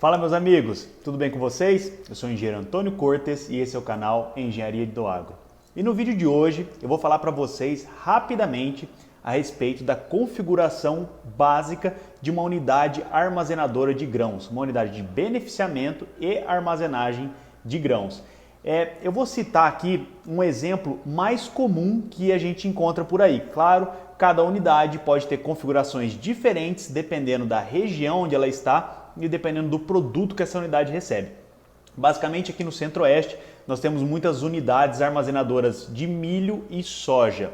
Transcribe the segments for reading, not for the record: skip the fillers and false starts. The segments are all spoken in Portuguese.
Fala meus amigos, tudo bem com vocês? Eu sou o engenheiro Antônio Cortes e esse é o canal Engenharia do Agro. E no vídeo de hoje eu vou falar para vocês rapidamente a respeito da configuração básica de uma unidade armazenadora de grãos, uma unidade de beneficiamento e armazenagem de grãos. Eu vou citar aqui um exemplo mais comum que a gente encontra por aí. Claro, cada unidade pode ter configurações diferentes dependendo da região onde ela está e dependendo do produto que essa unidade recebe. Basicamente aqui no Centro-Oeste nós temos muitas unidades armazenadoras de milho e soja.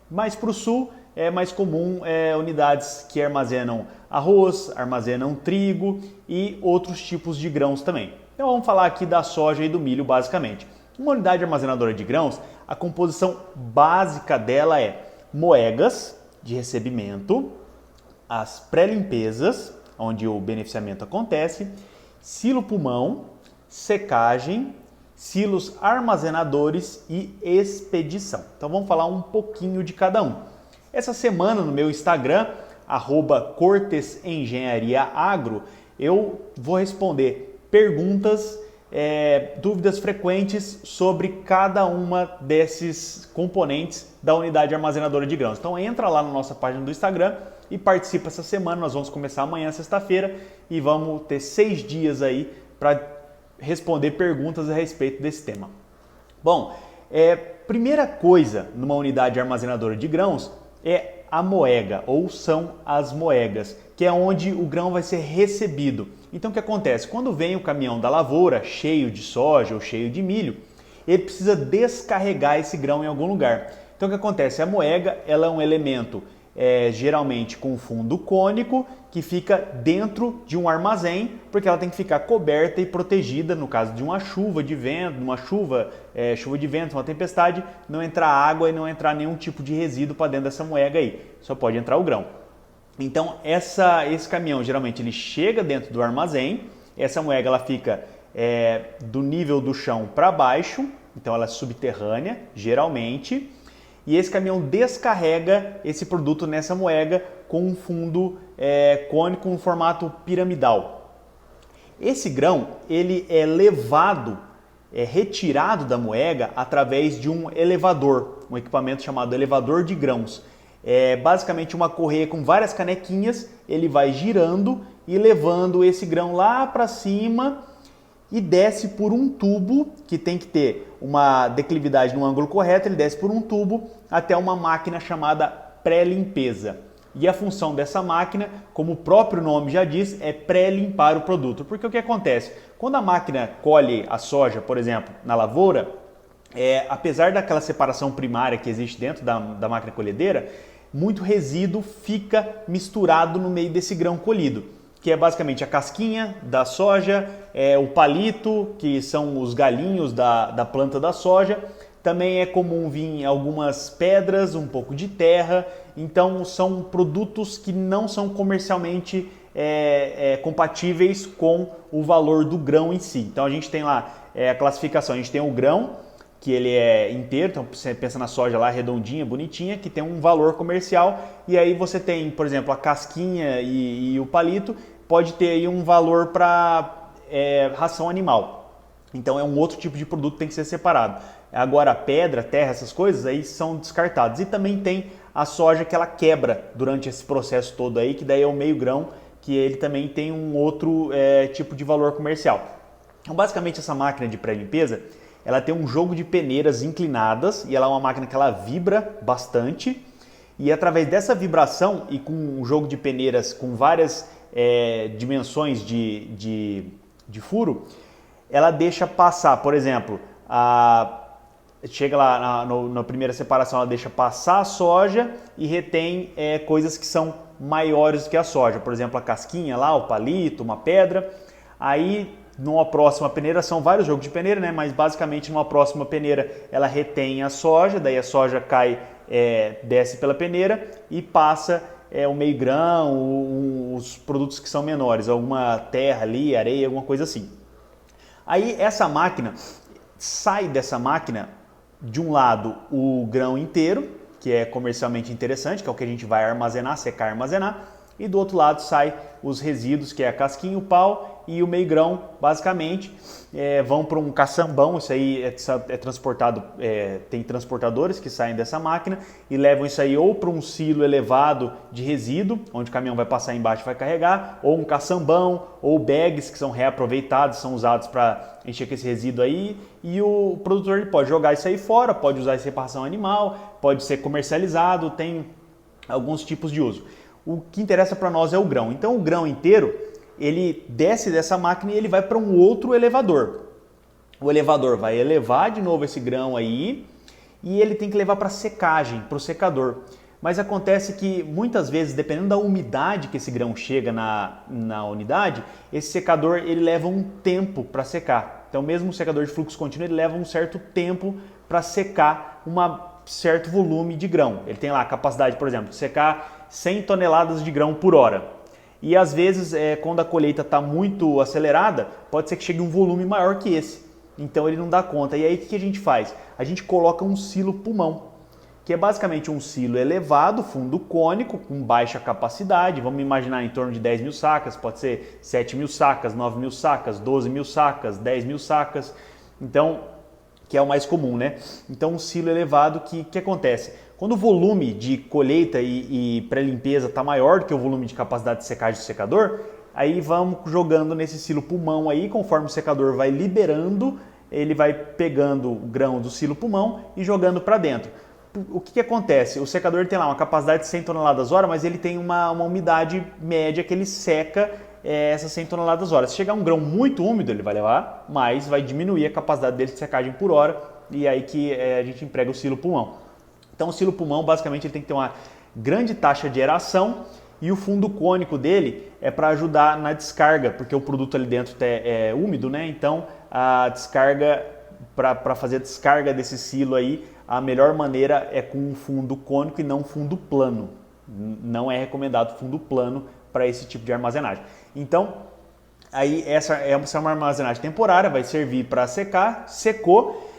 Mas para o Sul é mais comum unidades que armazenam arroz, armazenam trigo e outros tipos de grãos também. Então vamos falar aqui da soja e do milho basicamente. Uma unidade armazenadora de grãos, a composição básica dela é moegas de recebimento, as pré-limpezas, onde o beneficiamento acontece, silo pulmão, secagem, silos armazenadores e expedição. Então vamos falar um pouquinho de cada um. Essa semana no meu Instagram, @CortesEngenhariaAgro, eu vou responder perguntas, dúvidas frequentes sobre cada uma desses componentes da unidade armazenadora de grãos. Então entra lá na nossa página do Instagram e participa essa semana. Nós vamos começar amanhã, sexta-feira, e vamos ter 6 dias aí para responder perguntas a respeito desse tema. Bom, primeira coisa numa unidade armazenadora de grãos é a moega, ou são as moegas, que é onde o grão vai ser recebido. Então o que acontece? Quando vem o caminhão da lavoura cheio de soja ou cheio de milho, ele precisa descarregar esse grão em algum lugar. Então o que acontece? A moega ela é um elemento geralmente com fundo cônico que fica dentro de um armazém, porque ela tem que ficar coberta e protegida no caso de uma chuva de vento, chuva de vento, uma tempestade, não entrar água e não entrar nenhum tipo de resíduo para dentro dessa moega aí, só pode entrar o grão. Então esse caminhão geralmente ele chega dentro do armazém, essa moega ela fica do nível do chão para baixo, então ela é subterrânea geralmente, e esse caminhão descarrega esse produto nessa moega com um fundo cônico, um formato piramidal. Esse grão ele é levado, retirado da moega através de um elevador, um equipamento chamado elevador de grãos. É basicamente uma correia com várias canequinhas, ele vai girando e levando esse grão lá para cima e desce por um tubo que tem que ter uma declividade no ângulo correto, ele desce por um tubo até uma máquina chamada pré-limpeza. E a função dessa máquina, como o próprio nome já diz, é pré-limpar o produto. Porque o que acontece? Quando a máquina colhe a soja, por exemplo, na lavoura, apesar daquela separação primária que existe dentro da máquina colhedeira, muito resíduo fica misturado no meio desse grão colhido, que é basicamente a casquinha da soja, o palito, que são os galinhos da planta da soja. Também é comum vir algumas pedras, um pouco de terra. Então são produtos que não são comercialmente compatíveis com o valor do grão em si. Então a gente tem lá a classificação, a gente tem o grão, que ele é inteiro, então você pensa na soja lá redondinha, bonitinha, que tem um valor comercial, e aí você tem, por exemplo, a casquinha e o palito, pode ter aí um valor para ração animal. Então é um outro tipo de produto que tem que ser separado. Agora a pedra, terra, essas coisas aí são descartadas. E também tem a soja que ela quebra durante esse processo todo aí, que daí é o meio grão, que ele também tem um outro tipo de valor comercial. Então basicamente essa máquina de pré-limpeza, ela tem um jogo de peneiras inclinadas e ela é uma máquina que ela vibra bastante, e através dessa vibração e com um jogo de peneiras com várias dimensões de furo, ela deixa passar, por exemplo, chega lá na primeira separação, ela deixa passar a soja e retém coisas que são maiores do que a soja, por exemplo, a casquinha lá, o palito, uma pedra. Aí numa próxima peneira, são vários jogos de peneira, né? Mas basicamente numa próxima peneira ela retém a soja, daí a soja cai, desce pela peneira e passa o meio grão, os produtos que são menores, alguma terra ali, areia, alguma coisa assim. Aí essa máquina, sai dessa máquina de um lado o grão inteiro, que é comercialmente interessante, que é o que a gente vai armazenar, secar e armazenar, e do outro lado sai os resíduos, que é a casquinha, o pau e o meio grão, basicamente, vão para um caçambão. Isso aí é transportado, tem transportadores que saem dessa máquina e levam isso aí ou para um silo elevado de resíduo, onde o caminhão vai passar embaixo e vai carregar, ou um caçambão, ou bags que são reaproveitados, são usados para encher com esse resíduo aí, e o produtor ele pode jogar isso aí fora, pode usar isso em reparação animal, pode ser comercializado, tem alguns tipos de uso. O que interessa para nós é o grão. Então o grão inteiro, ele desce dessa máquina e ele vai para um outro elevador. O elevador vai elevar de novo esse grão aí e ele tem que levar para secagem, para o secador. Mas acontece que muitas vezes, dependendo da umidade que esse grão chega na unidade, esse secador ele leva um tempo para secar. Então mesmo o secador de fluxo contínuo ele leva um certo tempo para secar um certo volume de grão. Ele tem lá a capacidade, por exemplo, de secar 100 toneladas de grão por hora. E às vezes, quando a colheita está muito acelerada, pode ser que chegue um volume maior que esse. Então ele não dá conta. E aí o que a gente faz? A gente coloca um silo pulmão, que é basicamente um silo elevado, fundo cônico, com baixa capacidade. Vamos imaginar em torno de 10 mil sacas, pode ser 7 mil sacas, 9 mil sacas, 12 mil sacas, 10 mil sacas. Então, que é o mais comum, né? Então, um silo elevado, que acontece? Quando o volume de colheita e pré-limpeza está maior do que o volume de capacidade de secagem do secador, aí vamos jogando nesse silo pulmão aí, conforme o secador vai liberando, ele vai pegando o grão do silo pulmão e jogando para dentro. O que acontece? O secador tem lá uma capacidade de 100 toneladas hora, mas ele tem uma umidade média que ele seca essas 100 toneladas hora. Se chegar um grão muito úmido, ele vai levar mais, vai diminuir a capacidade dele de secagem por hora, e aí que a gente emprega o silo pulmão. Então o silo pulmão, basicamente, ele tem que ter uma grande taxa de aeração e o fundo cônico dele é para ajudar na descarga, porque o produto ali dentro é úmido, né? Então a descarga, para fazer a descarga desse silo aí, a melhor maneira é com um fundo cônico e não um fundo plano. Não é recomendado fundo plano para esse tipo de armazenagem. Então, aí essa é uma armazenagem temporária, vai servir para secar, secou.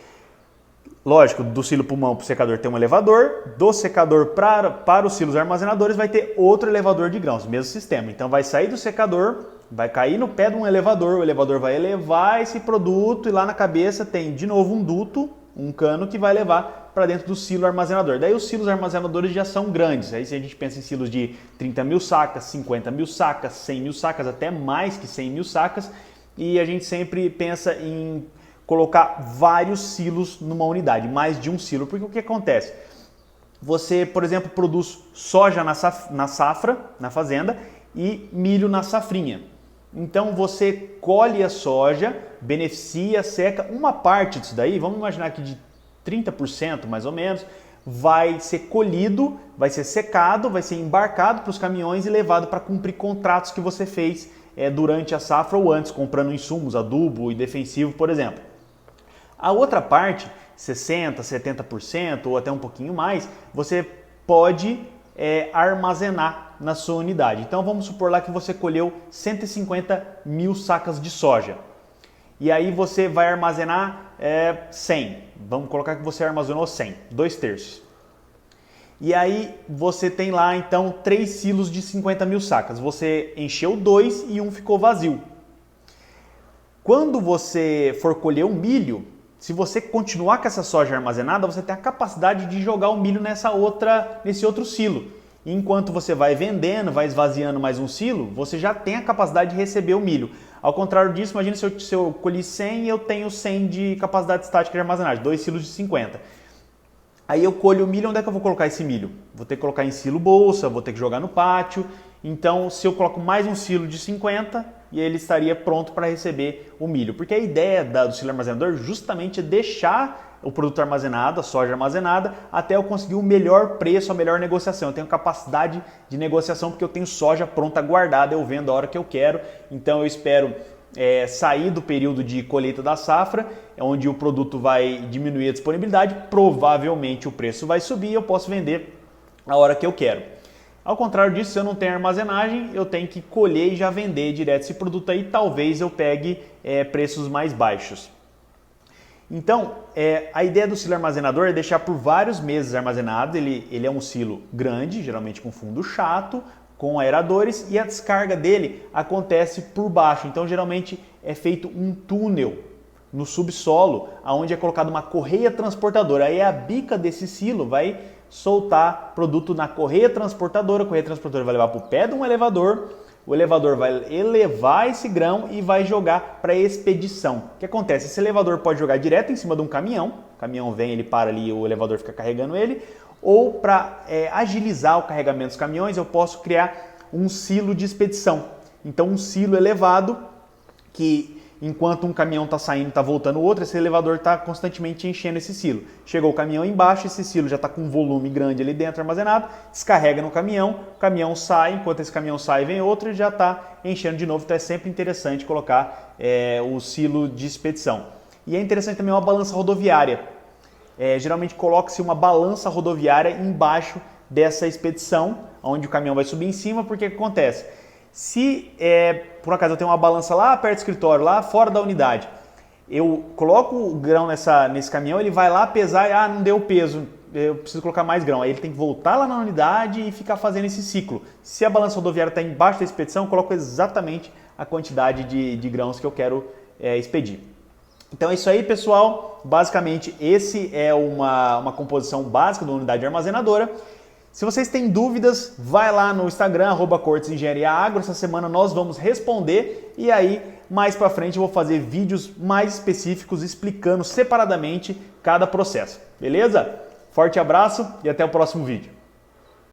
Lógico, do silo pulmão para o secador tem um elevador, do secador para os silos armazenadores vai ter outro elevador de grãos, mesmo sistema. Então vai sair do secador, vai cair no pé de um elevador, o elevador vai elevar esse produto e lá na cabeça tem de novo um duto, um cano que vai levar para dentro do silo armazenador. Daí os silos armazenadores já são grandes, aí se a gente pensa em silos de 30 mil sacas, 50 mil sacas, 100 mil sacas, até mais que 100 mil sacas, e a gente sempre pensa em colocar vários silos numa unidade, mais de um silo, porque o que acontece? Você, por exemplo, produz soja na safra, na fazenda, e milho na safrinha. Então você colhe a soja, beneficia, seca, uma parte disso daí, vamos imaginar que de 30% mais ou menos, vai ser colhido, vai ser secado, vai ser embarcado para os caminhões e levado para cumprir contratos que você fez durante a safra ou antes, comprando insumos, adubo e defensivo, por exemplo. A outra parte, 60%, 70% ou até um pouquinho mais, você pode armazenar na sua unidade. Então vamos supor lá que você colheu 150 mil sacas de soja. E aí você vai armazenar 100. Vamos colocar que você armazenou 100, 2/3. E aí você tem lá então 3 silos de 50 mil sacas. Você encheu 2 e um ficou vazio. Quando você for colher um milho, se você continuar com essa soja armazenada, você tem a capacidade de jogar o milho nesse outro silo. E enquanto você vai vendendo, vai esvaziando mais um silo, você já tem a capacidade de receber o milho. Ao contrário disso, imagina se eu colhi 100 e eu tenho 100 de capacidade estática de armazenagem, 2 silos de 50. Aí eu colho o milho, onde é que eu vou colocar esse milho? Vou ter que colocar em silo bolsa, vou ter que jogar no pátio. Então, se eu coloco mais um silo de 50, e ele estaria pronto para receber o milho. Porque a ideia do silo armazenador justamente é deixar o produto armazenado, a soja armazenada, até eu conseguir o melhor preço, a melhor negociação. Eu tenho capacidade de negociação porque eu tenho soja pronta guardada, eu vendo a hora que eu quero. Então eu espero sair do período de colheita da safra, onde o produto vai diminuir a disponibilidade, provavelmente o preço vai subir e eu posso vender a hora que eu quero. Ao contrário disso, se eu não tenho armazenagem, eu tenho que colher e já vender direto esse produto aí, talvez eu pegue preços mais baixos. Então, a ideia do silo armazenador é deixar por vários meses armazenado. Ele é um silo grande, geralmente com fundo chato, com aeradores e a descarga dele acontece por baixo. Então geralmente é feito um túnel no subsolo, onde é colocada uma correia transportadora. Aí a bica desse silo vai soltar produto na correia transportadora. A correia transportadora vai levar para o pé de um elevador. O elevador vai elevar esse grão e vai jogar para expedição. O que acontece? Esse elevador pode jogar direto em cima de um caminhão. O caminhão vem, ele para ali, o elevador fica carregando ele. Ou para agilizar o carregamento dos caminhões, eu posso criar um silo de expedição. Então um silo elevado que enquanto um caminhão está saindo, está voltando o outro, esse elevador está constantemente enchendo esse silo. Chegou o caminhão embaixo, esse silo já está com um volume grande ali dentro armazenado, descarrega no caminhão, o caminhão sai, enquanto esse caminhão sai vem outro e já está enchendo de novo. Então é sempre interessante colocar o silo de expedição. E é interessante também uma balança rodoviária. Geralmente coloca-se uma balança rodoviária embaixo dessa expedição, onde o caminhão vai subir em cima, porque o que acontece? Se por acaso eu tenho uma balança lá perto do escritório, lá fora da unidade, eu coloco o grão nesse caminhão, ele vai lá pesar e não deu peso, eu preciso colocar mais grão. Aí ele tem que voltar lá na unidade e ficar fazendo esse ciclo. Se a balança rodoviária está embaixo da expedição, eu coloco exatamente a quantidade de grãos que eu quero expedir. Então é isso aí, pessoal. Basicamente, esse é uma composição básica da unidade armazenadora. Se vocês têm dúvidas, vai lá no Instagram, @CortesEngenhariaAgro. Essa semana nós vamos responder e aí mais para frente eu vou fazer vídeos mais específicos explicando separadamente cada processo. Beleza? Forte abraço e até o próximo vídeo.